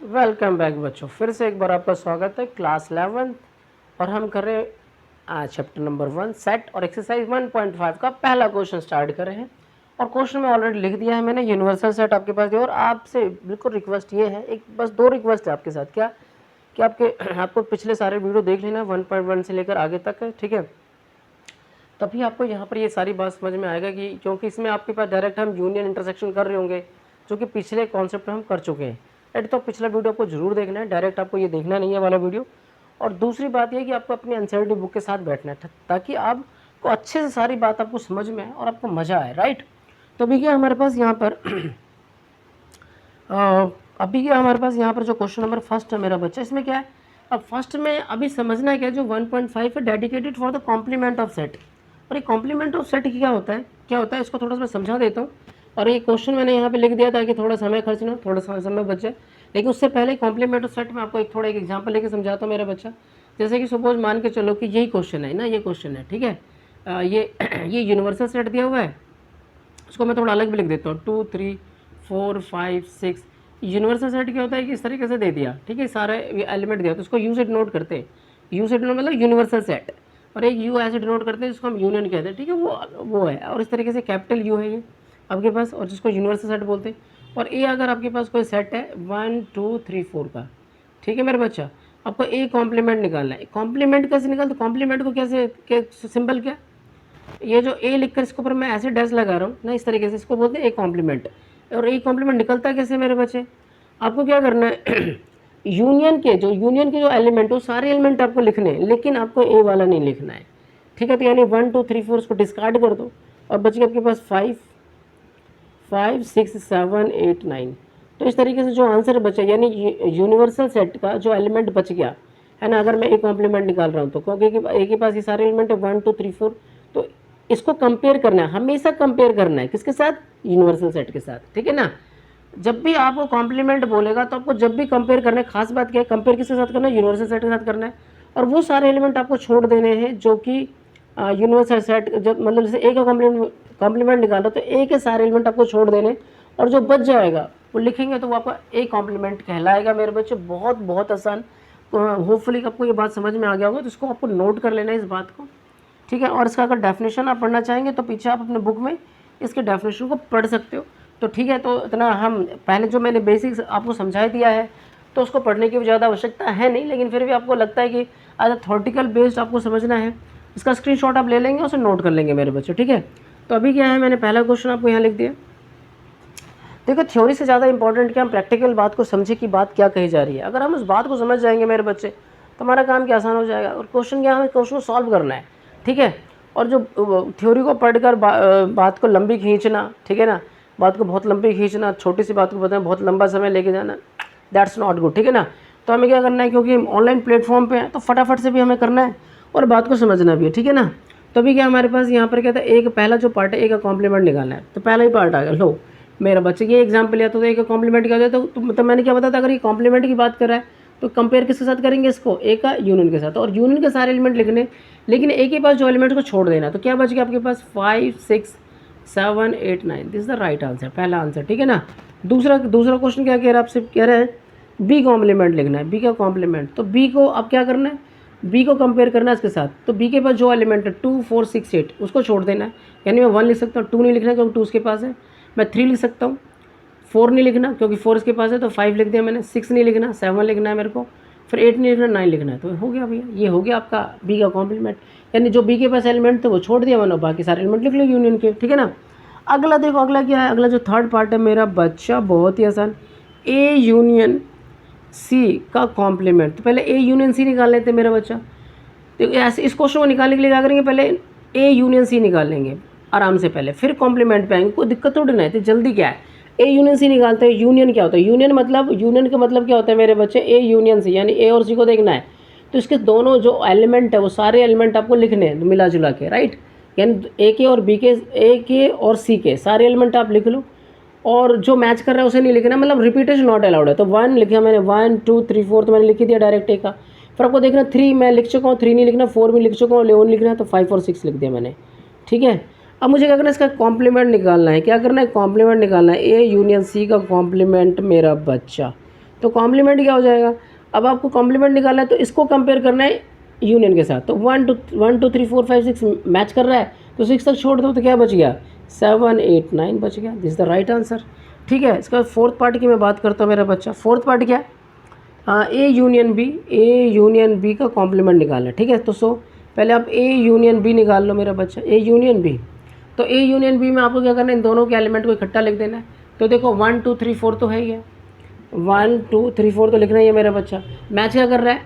Welcome back बच्चों, फिर से एक बार आपका स्वागत है क्लास 11 और हम कर रहे हैं आज चैप्टर नंबर 1 सेट और एक्सरसाइज 1.5 का पहला क्वेश्चन स्टार्ट कर रहे हैं। और क्वेश्चन में ऑलरेडी लिख दिया है मैंने, यूनिवर्सल सेट आपके पास दिया। और आपसे बिल्कुल रिक्वेस्ट ये है, एक बस 2 रिक्वेस्ट है आपके साथ। क्या कि आपको पिछले सारे वीडियो देख लेना, 1.1 से लेकर आगे तक है, ठीक है। तभी आपको यहाँ पर ये सारी बात समझ में आएगा कि क्योंकि इसमें आपके पास डायरेक्ट हम यूनियन इंटरसेक्शन कर रहे होंगे, जो कि पिछले कॉन्सेप्ट हम कर चुके हैं। तो पिछला वीडियो आपको जरूर देखना है, डायरेक्ट आपको ये देखना नहीं है वाला वीडियो। और दूसरी बात ये कि आपको अपनी एनसीईआरटी बुक के साथ बैठना है, ताकि आपको अच्छे से सारी बात आपको समझ में आए और आपको मज़ा आए, राइट। तो अभी क्या हमारे पास यहाँ पर जो क्वेश्चन नंबर फर्स्ट है मेरा बच्चा, इसमें क्या है। अब फर्स्ट में अभी समझना है क्या, जो 1.5 है dedicated for the complement of set. और ये कॉम्प्लीमेंट ऑफ सेट क्या होता है इसको थोड़ा सा मैं समझा देता हूँ। और ये क्वेश्चन मैंने यहाँ पे लिख दिया ताकि थोड़ा समय खर्च ना, थोड़ा समय बच जाए। लेकिन उससे पहले कॉम्प्लीमेंट ऑफ सेट में आपको एक एग्जांपल लेके समझाता हूँ मेरा बच्चा। जैसे कि सपोज मान के चलो कि यही क्वेश्चन है ना, ये क्वेश्चन है, ठीक है। ये यूनिवर्सल सेट दिया हुआ है, उसको मैं थोड़ा अलग भी लिख देता हूँ। 2 3 4 5 6 यूनिवर्सल सेट क्या होता है कि इस तरीके से दे दिया, ठीक है। सारे एलिमेंट दिया तो उसको यू से डिनोट करते हैं। यू से डिनोट मतलब यूनिवर्सल सेट, और एक यू ऐसे डिनोट करते हैं जिसको हम यूनियन कहते हैं, ठीक है। वो है, और इस तरीके से कैपिटल यू है ये आपके पास, और जिसको यूनिवर्सल सेट बोलते हैं। और ए अगर आपके पास कोई सेट है 1 2 3 4 का, ठीक है मेरे बच्चा, आपको ए कॉम्प्लीमेंट निकालना है। कॉम्प्लीमेंट कैसे निकालते, कॉम्प्लीमेंट को कैसे सिंबल क्या, ये जो ए लिखकर इसके ऊपर मैं ऐसे डैश लगा रहा हूँ ना, इस तरीके से इसको बोलते हैं ए कॉम्प्लीमेंट। और ए कॉम्प्लीमेंट निकलता कैसे मेरे बच्चे, आपको क्या करना है यूनियन के जो एलिमेंट, वो सारे एलिमेंट आपको लिखने हैं, लेकिन आपको ए वाला नहीं लिखना है, ठीक है। तो यानी 1 2 3 4 उसको डिस्कार्ड कर दो और बच गया आपके पास 5 6 7 8 9। तो इस तरीके से जो आंसर बचा, यानी यूनिवर्सल सेट का जो एलिमेंट बच गया है ना, अगर मैं ए कॉम्प्लीमेंट निकाल रहा हूँ तो, क्योंकि ए के पास ये सारे एलिमेंट है 1 2 3 4, तो इसको कंपेयर करना है, हमेशा कंपेयर करना है किसके साथ, यूनिवर्सल सेट के साथ, ठीक है ना। जब भी आपको कॉम्प्लीमेंट बोलेगा तो आपको जब भी कंपेयर करना है, खास बात क्या है, कंपेयर किसके साथ करना है, यूनिवर्सल सेट के साथ करना है। और वो सारे एलिमेंट आपको छोड़ देने हैं जो कि यूनिवर्सल सेट, जब मतलब जैसे ए का कॉम्प्लीमेंट निकालो तो ए के सारे एलिमेंट आपको छोड़ देने, और जो बच जाएगा वो लिखेंगे तो वो आपका ए कॉम्प्लीमेंट कहलाएगा मेरे बच्चे। बहुत बहुत आसान। होपफुली आपको ये बात समझ में आ गया होगा, तो इसको आपको नोट कर लेना है इस बात को, ठीक है। और इसका अगर डेफिनेशन आप पढ़ना चाहेंगे तो पीछे आप अपने बुक में इसके डेफिनेशन को पढ़ सकते हो, तो ठीक है। तो इतना हम पहले जो मैंने बेसिक्स आपको समझा दिया है, तो उसको पढ़ने की ज़्यादा आवश्यकता है नहीं, लेकिन फिर भी आपको लगता है कि आज थ्योरेटिकल बेस्ड आपको समझना है, इसका स्क्रीनशॉट आप ले लेंगे, उसे नोट कर लेंगे मेरे बच्चे, ठीक है। तो अभी क्या है, मैंने पहला क्वेश्चन आपको यहाँ लिख दिया। देखो, थ्योरी से ज़्यादा इंपॉर्टेंट क्या, हम प्रैक्टिकल बात को समझे कि बात क्या कही जा रही है। अगर हम उस बात को समझ जाएंगे मेरे बच्चे, तो हमारा काम क्या आसान हो जाएगा। और क्वेश्चन क्या, हमें क्वेश्चन को सॉल्व करना है, ठीक है। और जो थ्योरी को पढ़कर बात को लंबी खींचना, ठीक है ना, बात को बहुत लंबी खींचना, छोटी सी बात को बताना, बहुत लंबा समय लेके जाना, दैट्स नॉट गुड, ठीक है ना। तो हमें क्या करना है, क्योंकि हम ऑनलाइन प्लेटफॉर्म पे हैं, तो फटाफट से भी हमें करना है और बात को समझना भी है, ठीक है ना। तो अभी क्या हमारे पास यहाँ पर क्या था, एक पहला जो पार्ट है, ए का कॉम्प्लीमेंट निकालना है। तो पहला ही पार्ट आ गया, लो मेरा बच्चे ये एग्जाम्पल लिया तो ए का कॉम्प्लीमेंट क्या होता है। तो मतलब मैंने क्या बताया था, अगर ये कॉम्प्लीमेंट की बात कर रहा है तो कंपेयर किसके साथ करेंगे इसको, ए का यूनियन के साथ, और यूनियन के सारे एलिमेंट लिखने, लेकिन ए के पास जो एलिमेंट को छोड़ देना। तो क्या बच गया आपके पास 5 6 7 8 9, this is the right answer, पहला आंसर, ठीक है ना। दूसरा क्वेश्चन क्या कह रहा है, आपसे कह रहा है बी कॉम्प्लीमेंट लिखना है, बी का कॉम्प्लीमेंट। तो बी को अब क्या करना है, बी को कंपेयर करना है इसके साथ। तो बी के पास जो एलिमेंट है 2 4 6 8, उसको छोड़ देना है। यानी मैं 1 लिख सकता हूँ, 2 नहीं लिखना क्योंकि 2 उसके पास है। मैं 3 लिख सकता हूँ, 4 नहीं लिखना क्योंकि 4 इसके पास है, तो 5 लिख दिया मैंने। 6 नहीं लिखना, 7 लिखना है मेरे को, फिर 8 नहीं लिखना, 9 लिखना है। तो हो गया भैया, ये हो गया आपका बी का कॉम्प्लीमेंट। यानी जो बी के पास एलिमेंट थे वो छोड़ दिया मैंने, बाकी सारे एलिमेंट लिख लो यूनियन के, ठीक है ना। अगला देखो, अगला क्या है, अगला जो थर्ड पार्ट है मेरा बच्चा, बहुत ही आसान, ए यूनियन सी का कॉम्प्लीमेंट। तो पहले ए यूनियन सी निकाल लेते मेरा बच्चा। तो ऐसे इस क्वेश्चन को निकालने के लिए क्या करेंगे, पहले ए यूनियन सी निकाल लेंगे आराम से पहले, फिर कॉम्प्लीमेंट पे आएंगे। कोई दिक्कत थोड़ी ना है, तो जल्दी क्या है, ए यूनियन सी निकालते हैं। यूनियन क्या होता है, यूनियन का मतलब क्या होता है मेरे बच्चे, ए यूनियन सी, यानी ए और सी को देखना है। तो इसके दोनों जो एलिमेंट है वो सारे एलिमेंट आपको लिखने हैं मिला जुला के, राइट। यानी ए के और बी के, ए के और सी के सारे एलिमेंट आप लिख लो, और जो मैच कर रहा है उसे नहीं लिखना, मतलब रिपीटेशन नॉट अलाउड है। तो 1 लिखा मैंने, 1 2 3 4 तो मैंने लिख दिया डायरेक्ट ए का। फिर आपको देखना 3 मैं लिख चुका हूँ, 3 नहीं लिखना, 4 भी लिख चुका हूँ, 11 लिखना है, तो 5 और 6 लिख दिया मैंने, ठीक है। अब मुझे क्या करना है, इसका कॉम्प्लीमेंट निकालना है। क्या करना है, कॉम्प्लीमेंट निकालना है, ए यूनियन सी का कॉम्प्लीमेंट मेरा बच्चा। तो कॉम्प्लीमेंट क्या हो जाएगा, अब आपको कॉम्प्लीमेंट निकालना है तो इसको कंपेयर करना है यूनियन के साथ। तो 1 2 3 4 5 6 मैच कर रहा है तो 6 तक छोड़ दो तो क्या बच गया, 7 8 9 बच गया। This the right answer. ठीक है, इसका फोर्थ पार्ट की मैं बात करता हूँ मेरा बच्चा। फोर्थ पार्ट क्या है, ए यूनियन बी का कॉम्प्लीमेंट निकालना है। ठीक है, तो पहले आप ए यूनियन बी निकाल लो मेरा बच्चा, ए यूनियन बी। तो ए यूनियन बी में आपको क्या करना है, इन दोनों के एलिमेंट को इकट्ठा लिख देना है। तो देखो 1 2 3 4 तो है ही है, 1 2 3 4 तो लिखना ही है मेरा बच्चा। मैच क्या कर रहा है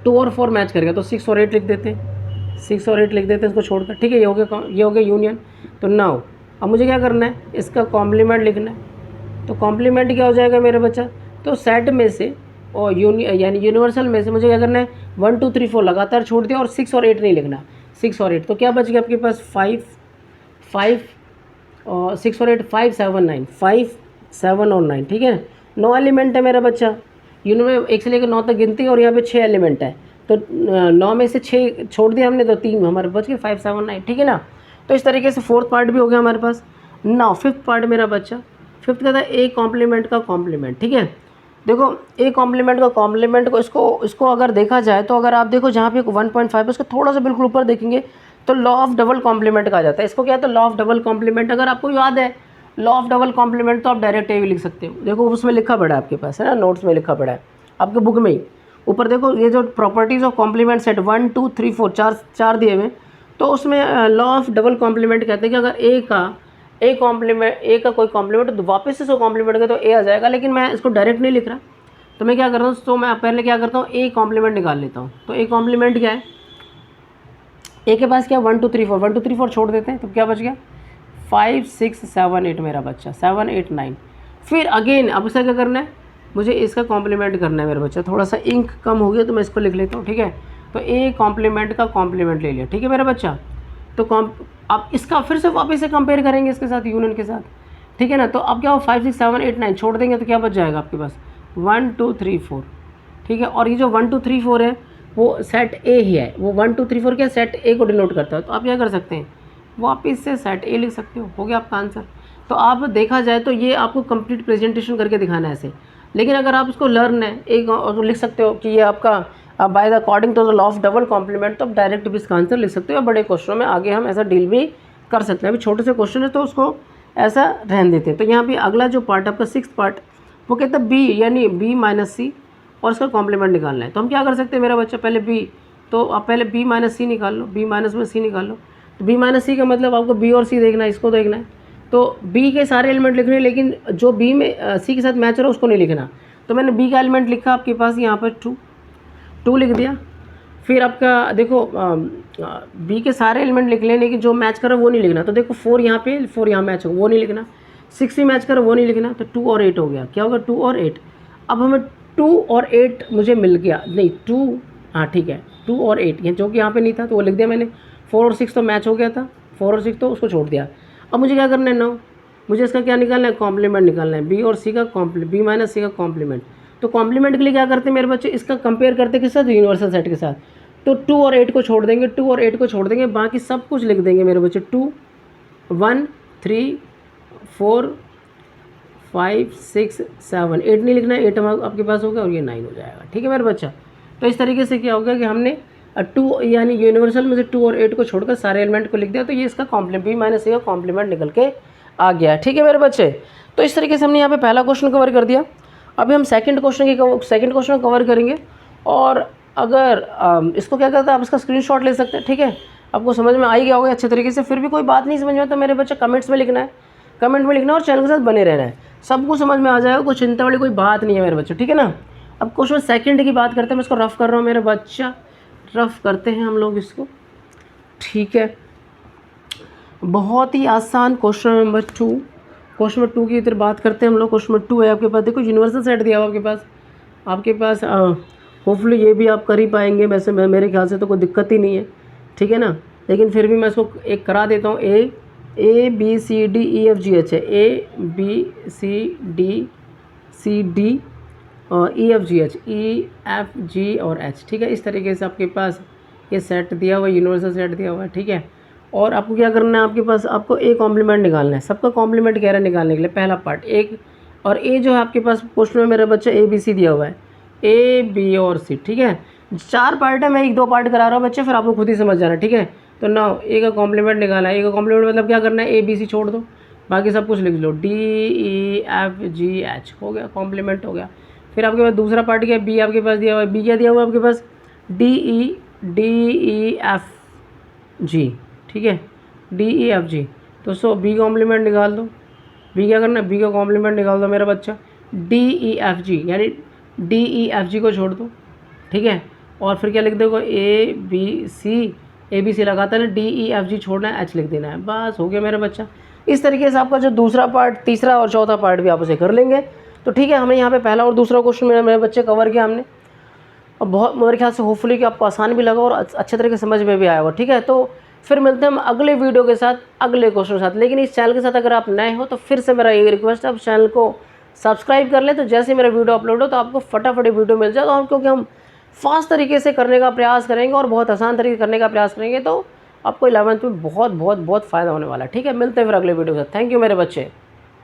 2 और 4 मैच करेगा तो 6 और 8 लिख देते हैं, 6 और 8 लिख देते हैं इसको छोड़कर। ठीक है, ये हो गया यूनियन। तो नाउ अब मुझे क्या करना है, इसका कॉम्प्लीमेंट लिखना है। तो कॉम्प्लीमेंट क्या हो जाएगा मेरा बच्चा, तो सेट में से और यानी यूनिवर्सल में से मुझे क्या करना है 1 2 3 4 लगातार छोड़ दिया और 6 और 8 नहीं लिखना, 6 और 8। तो क्या बच गया आपके पास 5 और 6 और 8 5 7 9, 5 7 और 9। ठीक है, 9 एलिमेंट है मेरा बच्चा। यूनिट में 1 से लेकर 9 तक गिनती है और यहाँ पे 6 एलिमेंट है। तो 9 में से 6 छोड़ दिया हमने तो 3 हमारे बच गए 5 7 9। ठीक है ना, तो इस तरीके से फोर्थ पार्ट भी हो गया हमारे पास। नाउ फिफ्थ पार्ट मेरा बच्चा, फिफ्थ का था ए कॉम्प्लीमेंट का कॉम्प्लीमेंट। ठीक है, देखो ए कॉम्प्लीमेंट का कॉम्प्लीमेंट को इसको अगर देखा जाए तो अगर आप देखो जहाँ पे 1.5 है उसको थोड़ा सा बिल्कुल ऊपर देखेंगे तो लॉ ऑफ डबल कॉम्प्लीमेंट कहा जाता है। इसको क्या है, तो लॉ ऑफ डबल कॉम्प्लीमेंट। अगर आपको याद है लॉ ऑफ डबल कॉम्प्लीमेंट तो आप डायरेक्ट ए भी लिख सकते हो। देखो उसमें लिखा पड़ा है आपके पास, है ना, नोट्स में लिखा पड़ा है आपके बुक में ही ऊपर। देखो ये जो प्रॉपर्टीज़ ऑफ कॉम्प्लीमेंट सेट 1 2 3 4 चार दिए हुए, तो उसमें लॉ ऑफ डबल कॉम्प्लीमेंट कहते हैं कि अगर ए का कोई कॉम्प्लीमेंट तो वापस से इसको कॉम्प्लीमेंट करें तो ए आ जाएगा। लेकिन मैं इसको डायरेक्ट नहीं लिख रहा, तो मैं क्या करता हूँ, तो मैं पहले क्या करता हूँ ए कॉम्प्लीमेंट निकाल लेता हूँ। तो ए कॉम्प्लीमेंट क्या है, ए के पास क्या 1 2 3 4, 1 2 3 4 छोड़ देते हैं तो क्या बच गया 5 6 7 8 मेरा बच्चा, 7 8 9। फिर अगेन अब उसे क्या करना है, मुझे इसका कॉम्प्लीमेंट करना है मेरा बच्चा। थोड़ा सा इंक कम हो गया तो मैं इसको लिख लेता हूँ। ठीक है, तो ए कॉम्प्लीमेंट का कॉम्प्लीमेंट ले लिया। ठीक है मेरा बच्चा, तो अब इसका फिर से वापस से कंपेयर करेंगे इसके साथ, यूनियन के साथ। ठीक है ना, तो अब क्या हो 5 6 7 8 9 छोड़ देंगे तो क्या बच जाएगा आपके पास 1 2 3 4। ठीक है, और ये जो 1 2 3 4 है वो सेट ए ही है, वो 1 2 3 4 क्या सेट ए को डिनोट करता है। तो आप क्या कर सकते हैं, वापस से सेट ए लिख सकते हो गया आपका आंसर। तो आप देखा जाए तो ये आपको कंप्लीट प्रेजेंटेशन करके दिखाना है ऐसे। लेकिन अगर आप इसको लर्न है एक और लिख सकते हो कि ये आपका by the according to the law of double complement, तो आप डायरेक्ट भी इसका आंसर लिख सकते हो। बड़े क्वेश्चनों में आगे हम ऐसा डील भी कर सकते हैं। अभी छोटे से क्वेश्चन है तो उसको ऐसा रहने देते हैं। तो यहाँ पे अगला जो पार्ट आपका सिक्स्थ पार्ट वो कहता है बी यानी बी माइनस सी और इसका कॉम्प्लीमेंट निकालना है। तो हम क्या कर सकते हैं मेरा बच्चा, पहले बी, तो आप पहले बी माइनस सी निकाल लो, बी माइनस में सी निकाल लो। तो बी माइनस सी का मतलब आपको बी और सी देखना है, इसको देखना है। तो बी के सारे एलिमेंट लिखने हैं लेकिन जो बी में सी के साथ मैच हो रहा है उसको नहीं लिखना। तो मैंने बी का एलिमेंट लिखा आपके पास यहाँ पर 2 लिख दिया। फिर आपका देखो बी के सारे एलिमेंट लिख लेने कि जो मैच कर रहा है वो नहीं लिखना। तो देखो 4 यहाँ पे 4 यहाँ मैच हो वो नहीं लिखना, 6 भी मैच कर रहा है वो नहीं लिखना। तो 2 और 8 हो गया, क्या होगा 2 और 8। अब हमें 2 और 8 मुझे मिल गया, नहीं 2, हाँ ठीक है 2 और 8 ये जो कि यहाँ पे नहीं था तो वो लिख दिया मैंने। 4 और 6 तो मैच हो गया था, 4 और 6 तो उसको छोड़ दिया। अब मुझे क्या करना है ना, मुझे इसका क्या निकालना है, कॉम्प्लीमेंट निकालना है, बी और सी का बी माइनस सी का कॉम्प्लीमेंट। तो कॉम्प्लीमेंट के लिए क्या करते हैं मेरे बच्चे, इसका कंपेयर करते किस साथ, यूनिवर्सल सेट के साथ। तो 2 और 8 को छोड़ देंगे, 2 और 8 को छोड़ देंगे, बाकी सब कुछ लिख देंगे मेरे बच्चे। 2 1 3 4 5 6 7 8 नहीं लिखना है, 8 आपके पास होगा और ये 9 हो जाएगा। ठीक है मेरे बच्चा। तो इस तरीके से क्या होगा कि हमने 2 यानी यूनिवर्सल में से 2 और 8 को छोड़कर सारे एलिमेंट को लिख दिया। तो ये इसका कॉम्प्लीमेंट बी माइनस सी का कॉम्प्लीमेंट निकल के आ गया। ठीक है मेरे बच्चे। तो इस तरीके से हमने यहाँ पे पहला क्वेश्चन कवर कर दिया। अभी हम सेकंड क्वेश्चन कवर करेंगे। और अगर इसको क्या कहता है, आप इसका स्क्रीनशॉट ले सकते हैं। ठीक है, आपको समझ में आ ही गया होगा अच्छे तरीके से। फिर भी कोई बात नहीं समझ में तो मेरे बच्चे कमेंट्स में लिखना है, कमेंट में लिखना और चैनल के साथ बने रहना है। सबको समझ में आ जाएगा, कोई चिंता वाली कोई बात नहीं है मेरे बच्चे। ठीक है ना। अब क्वेश्चन सेकंड की बात करते हैं, मैं इसको रफ कर रहा हूँ मेरे बच्चा, रफ करते हैं हम लोग इसको। ठीक है, बहुत ही आसान क्वेश्चन नंबर 2। क्वेश्चन नंबर 2 की इधर बात करते हैं हम लोग। क्वेश्चन नंबर 2 है आपके पास, देखो यूनिवर्सल सेट दिया हुआ आपके पास होपफुली ये भी आप कर ही पाएंगे। वैसे मेरे ख्याल से तो कोई दिक्कत ही नहीं है। ठीक है ना, लेकिन फिर भी मैं इसको एक करा देता हूँ। A B C D E F G H है, ए बी सी डी और E F G H, E F G और एच। ठीक है, इस तरीके से आपके पास ये सेट दिया हुआ है, यूनिवर्सल सेट दिया हुआ है। ठीक है, और आपको क्या करना है, आपके पास आपको ए कॉम्प्लीमेंट निकालना है। सबका कॉम्प्लीमेंट कह रहा है निकालने के लिए। पहला पार्ट एक और ए जो है आपके पास क्वेश्चन में मेरे बच्चे ए बी सी दिया हुआ है, ए बी और सी, ठीक है। 4 पार्ट है, मैं 1-2 पार्ट करा रहा हूँ बच्चे, फिर आपको खुद ही समझ जाना, ठीक है। तो नाउ ए का कॉम्प्लीमेंट निकाला, ए का कॉम्प्लीमेंट मतलब क्या करना है, ए बी सी छोड़ दो, बाकी सब कुछ लिख लो, D E F G H, हो गया, कॉम्प्लीमेंट हो गया। फिर आपके पास दूसरा पार्ट क्या है, बी आपके पास दिया हुआ है, बी क्या दिया हुआ है आपके पास, डी ई एफ जी, ठीक है, डी ई एफ जी। तो सो बी कॉम्प्लीमेंट निकाल दो, बी क्या करना है, बी का कॉम्प्लीमेंट निकाल दो मेरा बच्चा, डी ई एफ जी, यानी डी ई एफ जी को छोड़ दो, ठीक है। और फिर क्या लिख दोगे, ए बी सी लगाता है ना, डी ई एफ जी छोड़ना है, एच लिख देना है, बस हो गया मेरा बच्चा। इस तरीके से आपका जो दूसरा पार्ट, तीसरा और चौथा पार्ट भी आप उसे कर लेंगे। तो ठीक है, हमने यहाँ पे पहला और दूसरा क्वेश्चन मेरे बच्चे कवर किया हमने, और बहुत मेरे ख्याल से होपफुली कि आपको आसान भी लगा और अच्छे तरीके से समझ में भी आया होगा, ठीक है। तो फिर मिलते हैं हम अगले वीडियो के साथ, अगले क्वेश्चन के साथ। लेकिन इस चैनल के साथ अगर आप नए हो तो फिर से मेरा ये रिक्वेस्ट है, आप चैनल को सब्सक्राइब कर लें, तो जैसे मेरा वीडियो अपलोड हो तो आपको फटाफट वीडियो मिल जाए। और क्योंकि हम फास्ट तरीके से करने का प्रयास करेंगे और बहुत आसान तरीके से करने का प्रयास करेंगे, तो आपको 11th में बहुत बहुत बहुत फ़ायदा होने वाला है, ठीक है। मिलते हैं फिर अगले वीडियो के साथ। थैंक यू मेरे बच्चे।